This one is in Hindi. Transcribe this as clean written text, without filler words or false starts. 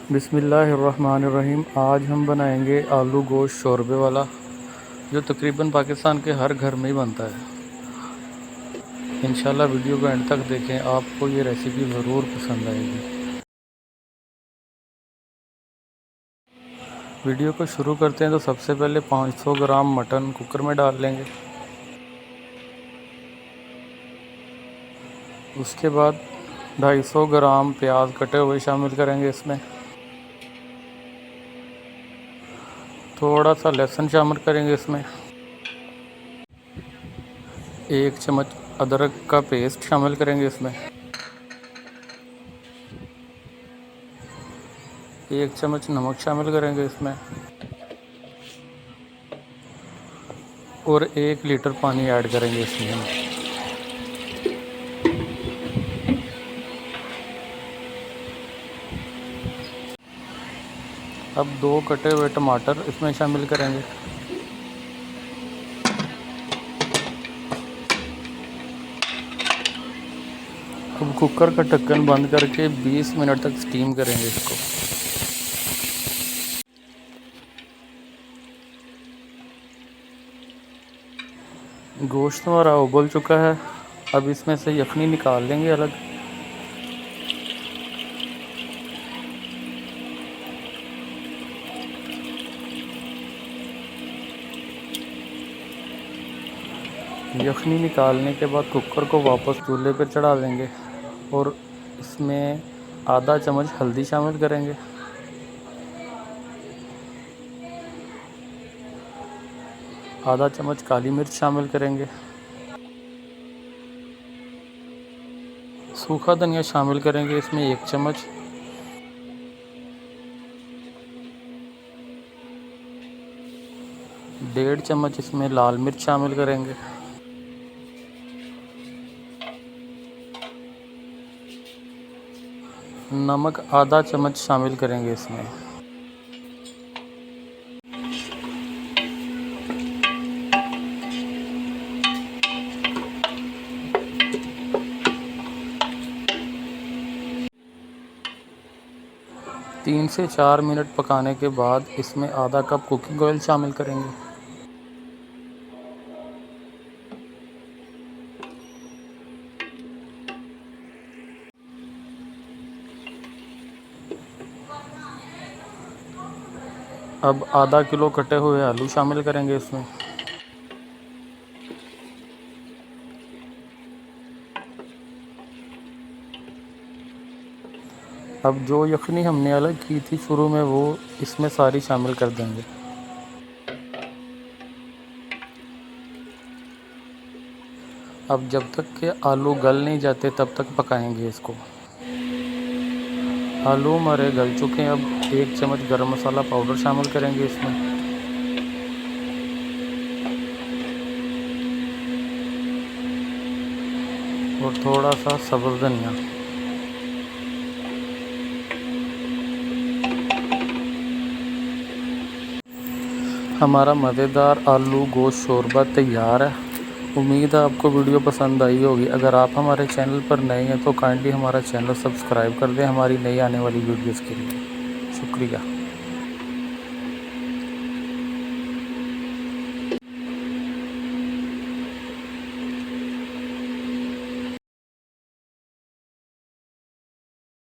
बिस्मिल्लाहिर्रहमानिर्रहीम। आज हम बनाएंगे आलू गोश्त शोरबे वाला, जो तकरीबन पाकिस्तान के हर घर में ही बनता है। इंशाल्लाह वीडियो को एंड तक देखें, आपको ये रेसिपी ज़रूर पसंद आएगी। वीडियो को शुरू करते हैं तो सबसे पहले 500 ग्राम मटन कुकर में डाल लेंगे। उसके बाद 250 ग्राम प्याज कटे हुए शामिल करेंगे इसमें। थोड़ा सा लहसुन शामिल करेंगे इसमें। 1 चम्मच अदरक का पेस्ट शामिल करेंगे इसमें। 1 चम्मच नमक शामिल करेंगे इसमें और 1 लीटर पानी ऐड करेंगे इसमें हम। अब 2 कटे हुए टमाटर इसमें शामिल करेंगे। अब कुकर का ढक्कन बंद करके 20 मिनट तक स्टीम करेंगे इसको। गोश्त हमारा उबल चुका है। अब इसमें से यखनी निकाल लेंगे अलग। यखनी निकालने के बाद कुकर को वापस चूल्हे पर चढ़ा देंगे और इसमें आधा चम्मच हल्दी शामिल करेंगे। आधा चम्मच काली मिर्च शामिल करेंगे। सूखा धनिया शामिल करेंगे इसमें 1 चम्मच। डेढ़ चम्मच इसमें लाल मिर्च शामिल करेंगे। नमक आधा चम्मच शामिल करेंगे इसमें। तीन से 4 मिनट पकाने के बाद इसमें आधा कप कुकिंग ऑयल शामिल करेंगे। अब आधा किलो कटे हुए आलू शामिल करेंगे इसमें। अब जो यखनी हमने अलग की थी शुरू में, वो इसमें सारी शामिल कर देंगे। अब जब तक के आलू गल नहीं जाते तब तक पकाएंगे इसको। आलू हमारे गल चुके हैं। अब 1 चम्मच गरम मसाला पाउडर शामिल करेंगे इसमें। और थोड़ा सा सब्ज़ धनिया। हमारा मज़ेदार आलू गोश्त शोरबा तैयार है। उम्मीद है आपको वीडियो पसंद आई होगी। अगर आप हमारे चैनल पर नए हैं तो काइंडली हमारा चैनल सब्सक्राइब कर दें हमारी नई आने वाली वीडियोज़ के लिए। शुक्रिया।